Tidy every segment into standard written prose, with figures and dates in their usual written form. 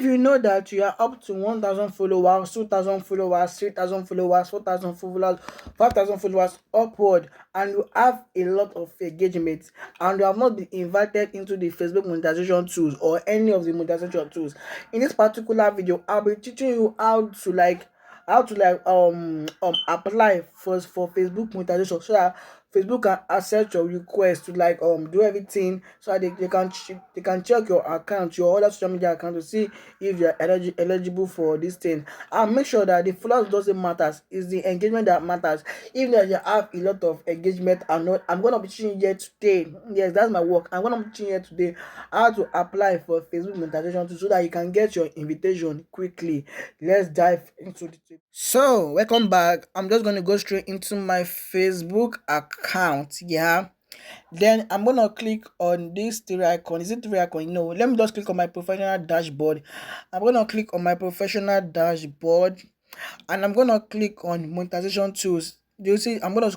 If you know that you are up to 1,000 followers, 2,000 followers, 3,000 followers, 4,000 followers, 5,000 followers upward, and you have a lot of engagement, and you have not been invited into the Facebook monetization tools or any of the monetization tools, in this particular video I'll be teaching you how to apply for Facebook monetization, so that Facebook can accept your request to do everything, so that they can check your account, your other social media account, to see if you are eligible for this thing. And make sure that the followers doesn't matter, it's the engagement that matters. Even though you have a lot of engagement, I'm gonna be teaching you here today. Yes, that's my work. I'm gonna be teaching you here today how to apply for Facebook monetization too, so that you can get your invitation quickly. Let's dive into the tip. So welcome back. I'm just gonna go straight into my Facebook account. Yeah, then I'm gonna click on this three icon. Is it three icon? No, let me just click on my professional dashboard. I'm gonna click on my professional dashboard, and I'm gonna click on monetization tools. You see, I'm gonna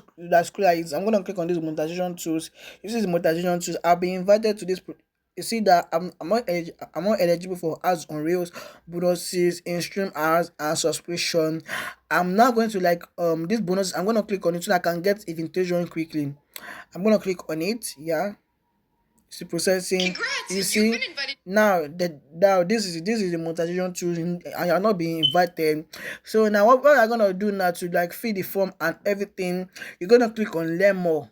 click on these monetization tools. You see the monetization tools. I'll be invited to this. You see that I'm not eligible for ads on Reels, bonuses, in-stream ads, and subscription. I'm now going to this bonus. I'm gonna click on it so that I can get invitation quickly. I'm gonna click on it. Yeah, see processing. Congrats, you see now this is the monetization tool, and you're not being invited. So now what I'm gonna do now to fill the form and everything, you're gonna click on learn more.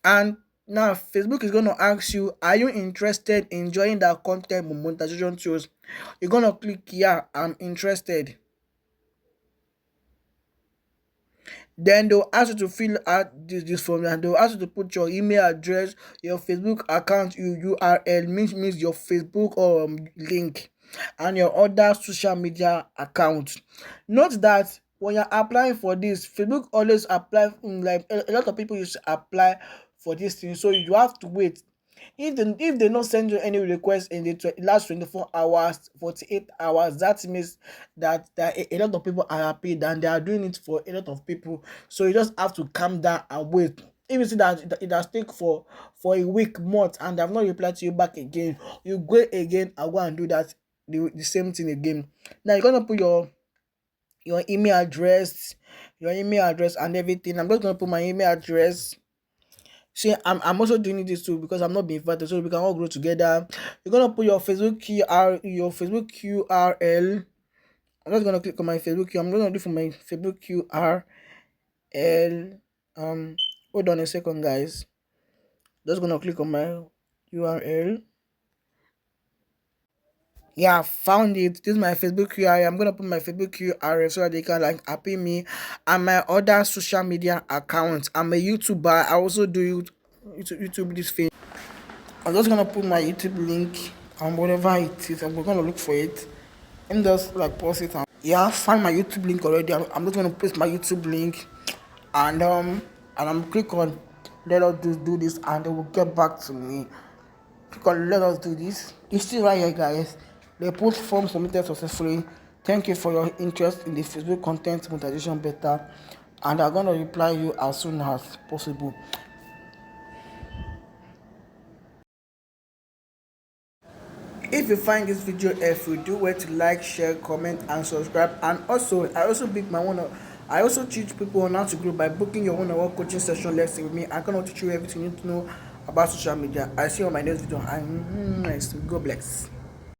And now Facebook is going to ask you, are you interested in joining the content monetization tools? You're going to click yeah, I'm interested. Then they'll ask you to fill out this form, and they'll ask you to put your email address, your Facebook account URL, means your Facebook link, and your other social media account. Note that when you're applying for this, Facebook always apply, a lot of people used to apply for this thing, so you have to wait. If they not send you any request in the last 24 hours, 48 hours, that means that a lot of people are happy and they are doing it for a lot of people. So you just have to calm down and wait. If you see that it has taken for a week, month, and they have not replied to you back again, you go again and go and do that the same thing again. Now you're gonna put your email address, and everything. I'm just gonna put my email address. See, I'm also doing this too because I'm not being invited, so we can all grow together. You're gonna put your Facebook QRL. I'm just gonna click on my Facebook Q. I'm gonna do for my Facebook QRL. Hold on a second, guys. Just gonna click on my URL. Yeah, found it. This is my Facebook QRL. I'm gonna put my Facebook QRL so that they can happy me, and my other social media accounts. I'm a YouTuber. I also do YouTube this thing. I'm just gonna put my YouTube link and whatever it is. I'm gonna look for it and just post it. Yeah, I find my YouTube link already. I'm just gonna paste my YouTube link, and I'm click on let us do this, and they will get back to me. Click on let us do this. It's still right here, guys. They put form submitted successfully. Thank you for your interest in the Facebook content monetization beta, and I'm gonna reply you as soon as possible. If you find this video helpful, do well to like, share, comment, and subscribe. And also, I also teach people on how to grow by booking your one-on-one coaching session lesson with me. I'm gonna teach you everything you need to know about social media. I see you on my next video, and God bless.